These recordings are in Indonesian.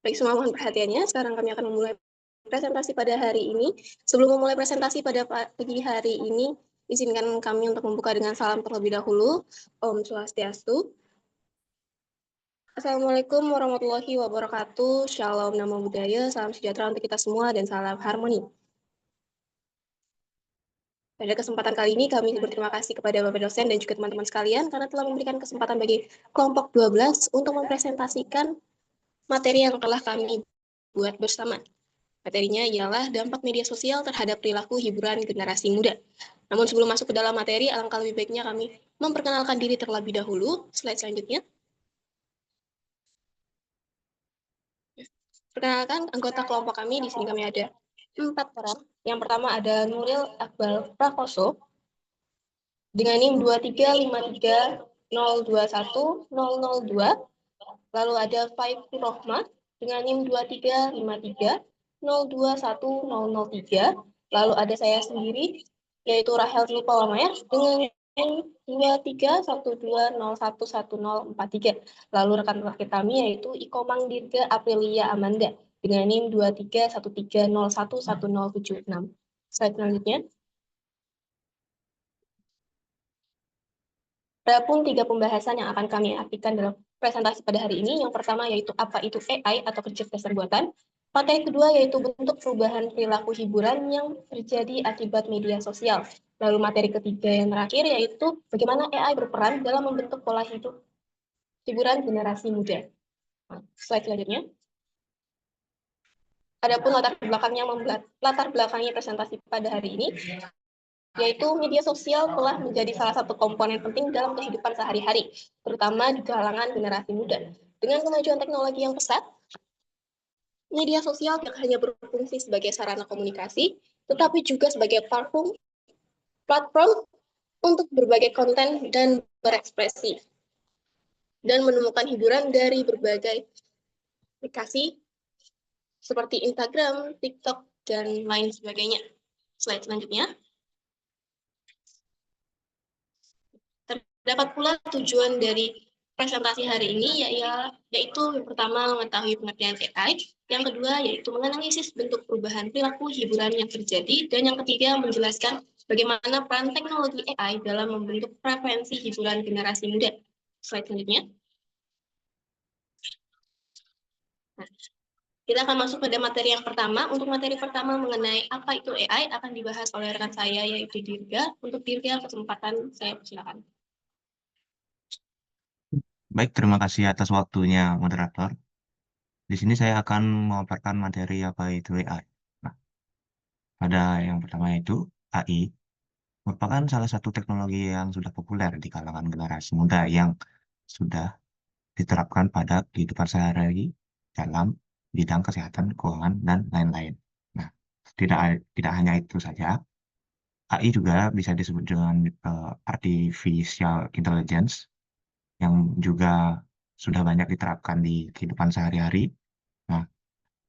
Baik, semua mohon perhatiannya. Sekarang kami akan memulai presentasi pada hari ini. Sebelum memulai presentasi pada pagi hari ini, izinkan kami untuk membuka dengan salam terlebih dahulu. Om Swastiastu. Assalamualaikum warahmatullahi wabarakatuh. Shalom, namo buddhaya, salam sejahtera untuk kita semua, dan salam harmoni. Pada kesempatan kali ini kami berterima kasih kepada Bapak dosen dan juga teman-teman sekalian karena telah memberikan kesempatan bagi kelompok 12 untuk mempresentasikan materi yang telah kami buat bersama. Materinya ialah dampak media sosial terhadap perilaku hiburan generasi muda. Namun sebelum masuk ke dalam materi, alangkah lebih baiknya kami memperkenalkan diri terlebih dahulu. Slide selanjutnya. Perkenalkan anggota kelompok kami, di sini kami ada 4 orang. Yang pertama ada Nuril Akbar Prakoso dengan NIM 23530210002. Lalu ada Faiqur Rohmah dengan NIM 23530210003. Lalu ada saya sendiri, yaitu Rahel Zulpawamaya dengan NIM 23120111043. Lalu rekan terakhir kami yaitu Ikomang Dirga Aprilia Amanda dengan NIM 23130111076. Slide selanjutnya. Ada pun 3 pembahasan yang akan kami artikan dalam presentasi pada hari ini. Yang pertama yaitu apa itu AI atau kecerdasan buatan. Materi kedua yaitu bentuk perubahan perilaku hiburan yang terjadi akibat media sosial. Lalu materi ketiga yang terakhir yaitu bagaimana AI berperan dalam membentuk pola hiburan generasi muda. Slide selanjutnya. Adapun latar belakangnya presentasi pada hari ini, yaitu media sosial telah menjadi salah satu komponen penting dalam kehidupan sehari-hari, terutama di kalangan generasi muda. Dengan kemajuan teknologi yang pesat, media sosial tidak hanya berfungsi sebagai sarana komunikasi, tetapi juga sebagai platform untuk berbagai konten dan berekspresi, dan menemukan hiburan dari berbagai aplikasi seperti Instagram, TikTok, dan lain sebagainya. Slide selanjutnya. Terdapat pula tujuan dari presentasi hari ini, yaitu yang pertama mengetahui pengertian AI, yang kedua yaitu menganalisis bentuk perubahan perilaku hiburan yang terjadi, dan yang ketiga menjelaskan bagaimana peran teknologi AI dalam membentuk preferensi hiburan generasi muda. Slide selanjutnya. Nah, kita akan masuk pada materi yang pertama. Untuk materi pertama mengenai apa itu AI akan dibahas oleh rekan saya yaitu Dirga. Untuk Dirga, kesempatan saya persilakan. Baik, terima kasih atas waktunya, moderator. Di sini saya akan memaparkan materi apa itu AI. Nah, pada yang pertama itu AI merupakan salah satu teknologi yang sudah populer di kalangan generasi muda yang sudah diterapkan pada kehidupan sehari-hari dalam bidang kesehatan, keuangan, dan lain-lain. Nah, tidak hanya itu saja, AI juga bisa disebut dengan artificial intelligence yang juga sudah banyak diterapkan di kehidupan sehari-hari. Nah,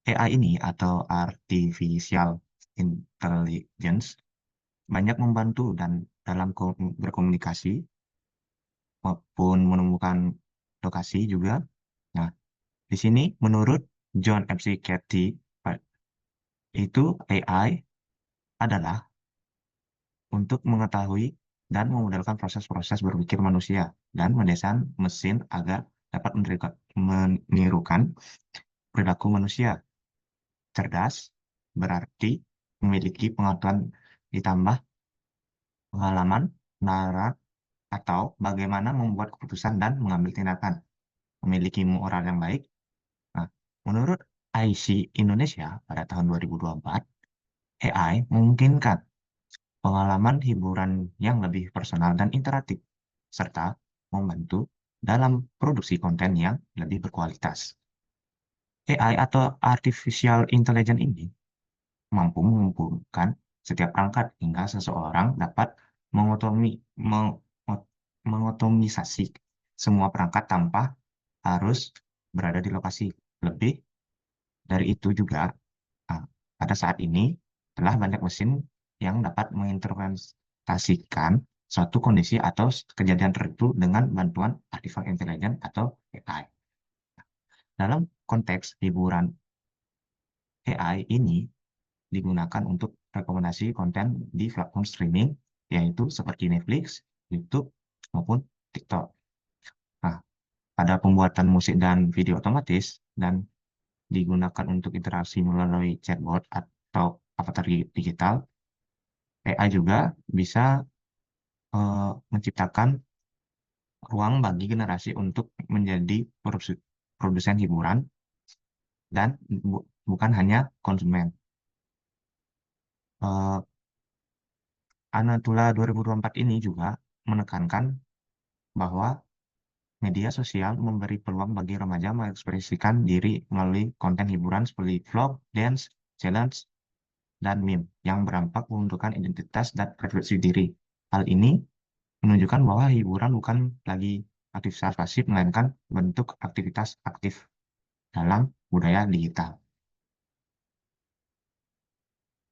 AI ini atau artificial intelligence banyak membantu dan dalam berkomunikasi maupun menemukan lokasi juga. Nah, di sini menurut John McCarthy itu AI adalah untuk mengetahui dan memodelkan proses-proses berpikir manusia dan mendesain mesin agar dapat menirukan perilaku manusia. Cerdas berarti memiliki pengetahuan ditambah pengalaman, nalar, atau bagaimana membuat keputusan dan mengambil tindakan. Memiliki moral yang baik. Nah, menurut IC Indonesia pada tahun 2024, AI memungkinkan pengalaman hiburan yang lebih personal dan interaktif, serta membantu dalam produksi konten yang lebih berkualitas. AI atau Artificial Intelligence ini mampu mengumpulkan setiap perangkat hingga seseorang dapat mengotomisasi semua perangkat tanpa harus berada di lokasi. Lebih dari itu juga, pada saat ini telah banyak mesin yang dapat menginterpretasikan suatu kondisi atau kejadian tertentu dengan bantuan artificial intelligence atau AI. Dalam konteks hiburan, AI ini digunakan untuk rekomendasi konten di platform streaming, yaitu seperti Netflix, YouTube, maupun TikTok. Nah, pada pembuatan musik dan video otomatis, dan digunakan untuk interaksi melalui chatbot atau avatar digital, AI juga bisa menciptakan ruang bagi generasi untuk menjadi produsen hiburan dan bukan hanya konsumen. Eh, Anatula 2024 ini juga menekankan bahwa media sosial memberi peluang bagi remaja mengekspresikan diri melalui konten hiburan seperti vlog, dance, challenge, dan meme yang berdampak membentukkan identitas dan refleksi diri. Hal ini menunjukkan bahwa hiburan bukan lagi aktivitas pasif, melainkan bentuk aktivitas aktif dalam budaya digital.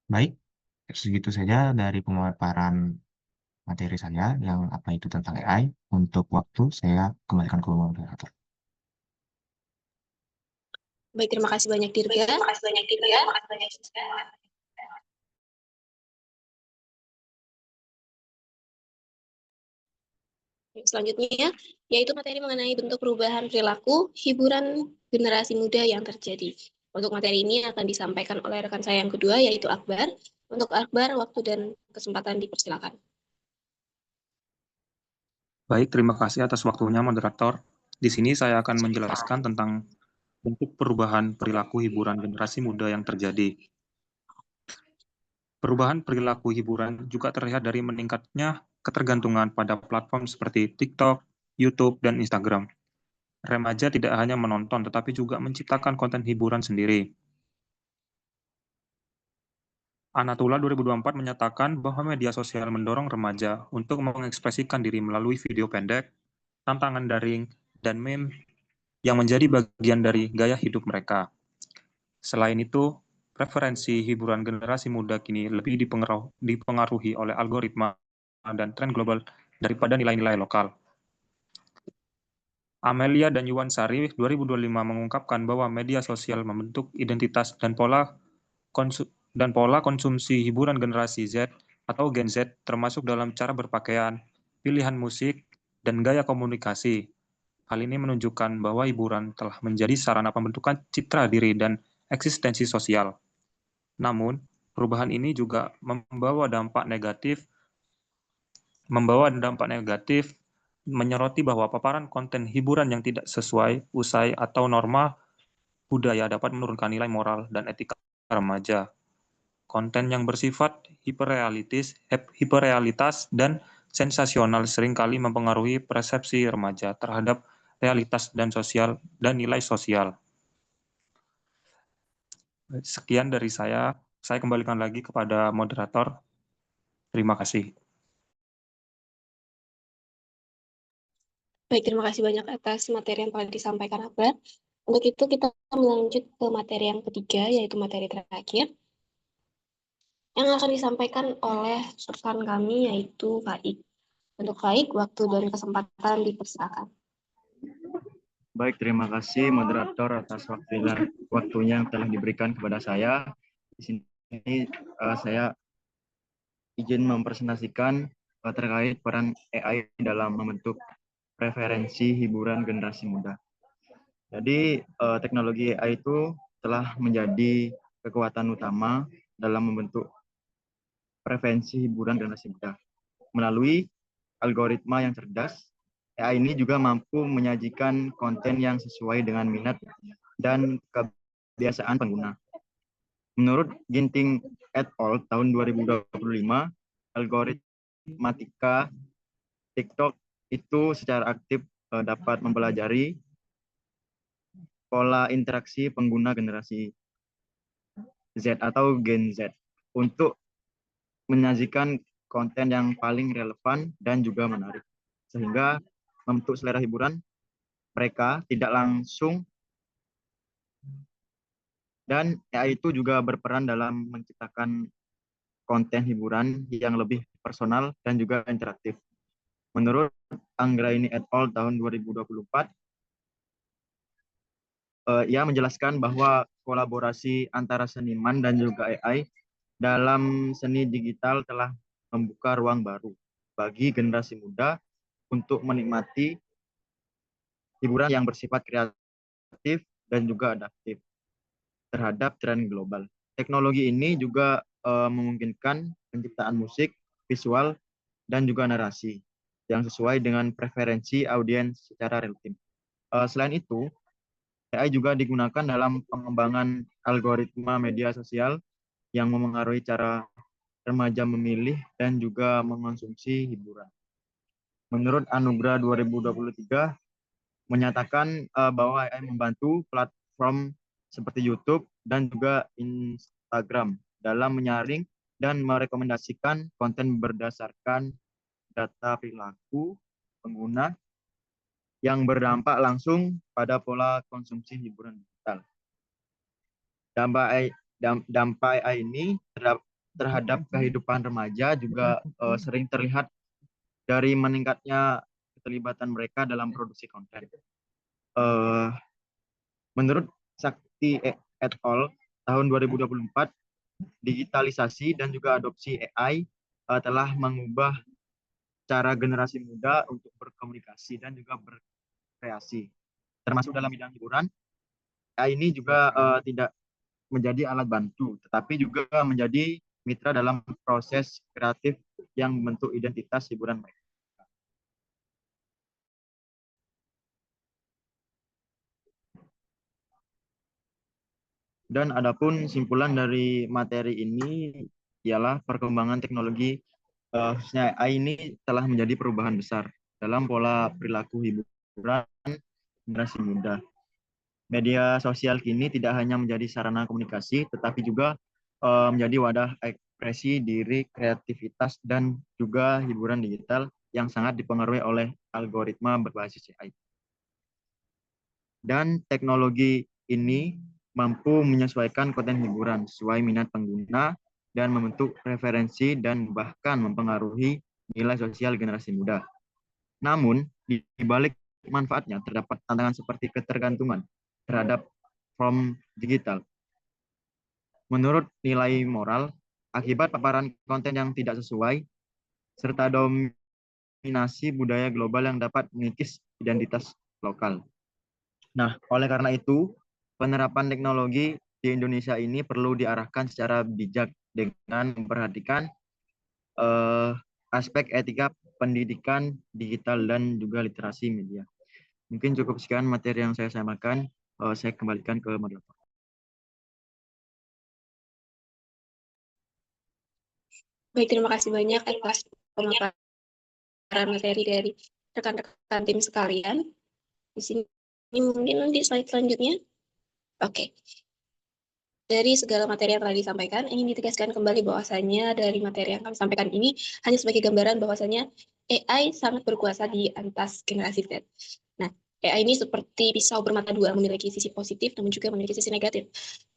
Baik, segitu saja dari pemaparan materi saya yang apa itu tentang AI. Untuk waktu, saya kembalikan ke moderator. Baik, terima kasih banyak Dirga. Selanjutnya, yaitu materi mengenai bentuk perubahan perilaku hiburan generasi muda yang terjadi. Untuk materi ini akan disampaikan oleh rekan saya yang kedua, yaitu Akbar. Untuk Akbar, waktu dan kesempatan dipersilakan. Baik, terima kasih atas waktunya, moderator. Di sini saya akan menjelaskan tentang bentuk perubahan perilaku hiburan generasi muda yang terjadi. Perubahan perilaku hiburan juga terlihat dari meningkatnya ketergantungan pada platform seperti TikTok, YouTube, dan Instagram. Remaja tidak hanya menonton, tetapi juga menciptakan konten hiburan sendiri. Anatula 2024 menyatakan bahwa media sosial mendorong remaja untuk mengekspresikan diri melalui video pendek, tantangan daring, dan meme yang menjadi bagian dari gaya hidup mereka. Selain itu, preferensi hiburan generasi muda kini lebih dipengaruhi oleh algoritma dan tren global daripada nilai-nilai lokal. Amelia dan Yuan Sari 2025 mengungkapkan bahwa media sosial membentuk identitas dan pola konsumsi hiburan generasi Z atau Gen Z, termasuk dalam cara berpakaian, pilihan musik, dan gaya komunikasi. Hal ini menunjukkan bahwa hiburan telah menjadi sarana pembentukan citra diri dan eksistensi sosial. Namun, perubahan ini juga membawa dampak negatif, menyoroti bahwa paparan konten hiburan yang tidak sesuai, usai, atau norma budaya dapat menurunkan nilai moral dan etika remaja. Konten yang bersifat hiperrealitas dan sensasional seringkali mempengaruhi persepsi remaja terhadap realitas dan nilai sosial. Sekian dari saya kembalikan lagi kepada moderator. Terima kasih. Baik, terima kasih banyak atas materi yang telah disampaikan Akbar. Untuk itu kita melanjut ke materi yang ketiga, yaitu materi terakhir, yang akan disampaikan oleh rekan kami, yaitu Faik. Untuk Faik, waktu dan kesempatan dipersilakan. Baik, terima kasih moderator atas waktunya yang telah diberikan kepada saya. Di sini saya izin mempresentasikan terkait peran AI dalam membentuk preferensi hiburan generasi muda. Jadi teknologi AI itu telah menjadi kekuatan utama dalam membentuk preferensi hiburan generasi muda. Melalui algoritma yang cerdas, AI ini juga mampu menyajikan konten yang sesuai dengan minat dan kebiasaan pengguna. Menurut Ginting et al. Tahun 2025, algoritmatika TikTok itu secara aktif dapat mempelajari pola interaksi pengguna generasi Z atau Gen Z untuk menyajikan konten yang paling relevan dan juga menarik, sehingga membentuk selera hiburan mereka tidak langsung, dan AI itu juga berperan dalam menciptakan konten hiburan yang lebih personal dan juga interaktif. Menurut Anggraini et al. Tahun 2024, ia menjelaskan bahwa kolaborasi antara seniman dan juga AI dalam seni digital telah membuka ruang baru bagi generasi muda untuk menikmati hiburan yang bersifat kreatif dan juga adaptif terhadap tren global. Teknologi ini juga memungkinkan penciptaan musik, visual, dan juga narasi yang sesuai dengan preferensi audiens secara real time. Selain itu, AI juga digunakan dalam pengembangan algoritma media sosial yang memengaruhi cara remaja memilih dan juga mengonsumsi hiburan. Menurut Anugerah 2023 menyatakan bahwa AI membantu platform seperti YouTube dan juga Instagram dalam menyaring dan merekomendasikan konten berdasarkan data perilaku pengguna yang berdampak langsung pada pola konsumsi hiburan digital. Dampak AI ini terhadap kehidupan remaja juga sering terlihat dari meningkatnya keterlibatan mereka dalam produksi konten. Menurut Sakti et al. Tahun 2024, digitalisasi dan juga adopsi AI telah mengubah cara generasi muda untuk berkomunikasi dan juga berkreasi. Termasuk dalam bidang hiburan, AI ini juga tidak menjadi alat bantu, tetapi juga menjadi mitra dalam proses kreatif yang membentuk identitas hiburan mereka. Dan adapun simpulan dari materi ini ialah perkembangan teknologi khususnya AI ini telah menjadi perubahan besar dalam pola perilaku hiburan generasi muda. Media sosial kini tidak hanya menjadi sarana komunikasi, tetapi juga menjadi wadah ekspresi diri, kreativitas, dan juga hiburan digital yang sangat dipengaruhi oleh algoritma berbasis AI. Dan teknologi ini mampu menyesuaikan konten hiburan sesuai minat pengguna dan membentuk preferensi dan bahkan mempengaruhi nilai sosial generasi muda. Namun, di balik manfaatnya terdapat tantangan seperti ketergantungan terhadap platform digital. Menurut nilai moral, akibat paparan konten yang tidak sesuai, serta dominasi budaya global yang dapat mengikis identitas lokal. Nah, oleh karena itu, penerapan teknologi di Indonesia ini perlu diarahkan secara bijak dengan memperhatikan aspek etika pendidikan digital dan juga literasi media. Mungkin cukup sekian materi yang saya sampaikan. Saya kembalikan ke moderator. Baik, terima kasih banyak atas pemaparan materi dari rekan-rekan tim sekalian. Di sini mungkin di slide selanjutnya. Oke. Dari segala materi yang telah disampaikan, ingin ditegaskan kembali bahwasanya dari materi yang kami sampaikan ini hanya sebagai gambaran bahwasanya AI sangat berkuasa di atas generasi Z. Nah, AI ini seperti pisau bermata dua, memiliki sisi positif namun juga memiliki sisi negatif.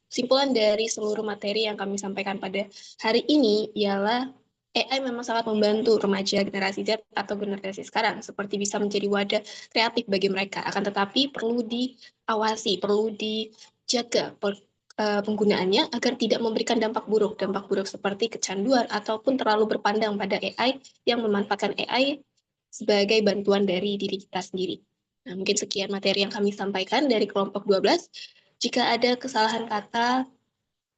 Kesimpulan dari seluruh materi yang kami sampaikan pada hari ini ialah AI memang sangat membantu remaja generasi Z atau generasi sekarang, seperti bisa menjadi wadah kreatif bagi mereka. Akan tetapi perlu diawasi, perlu dijaga penggunaannya agar tidak memberikan dampak buruk seperti kecanduan ataupun terlalu berpandang pada AI yang memanfaatkan AI sebagai bantuan dari diri kita sendiri. Nah, mungkin sekian materi yang kami sampaikan dari kelompok 12. Jika ada kesalahan kata,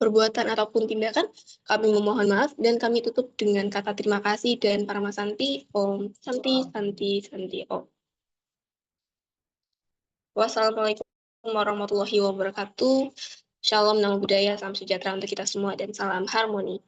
perbuatan ataupun tindakan, kami memohon maaf dan kami tutup dengan kata terima kasih dan Parama Santi, Om Santi, Santi, Santi, Om. Wassalamualaikum warahmatullahi wabarakatuh. Shalom, nama budaya, salam sejahtera untuk kita semua, dan salam harmoni.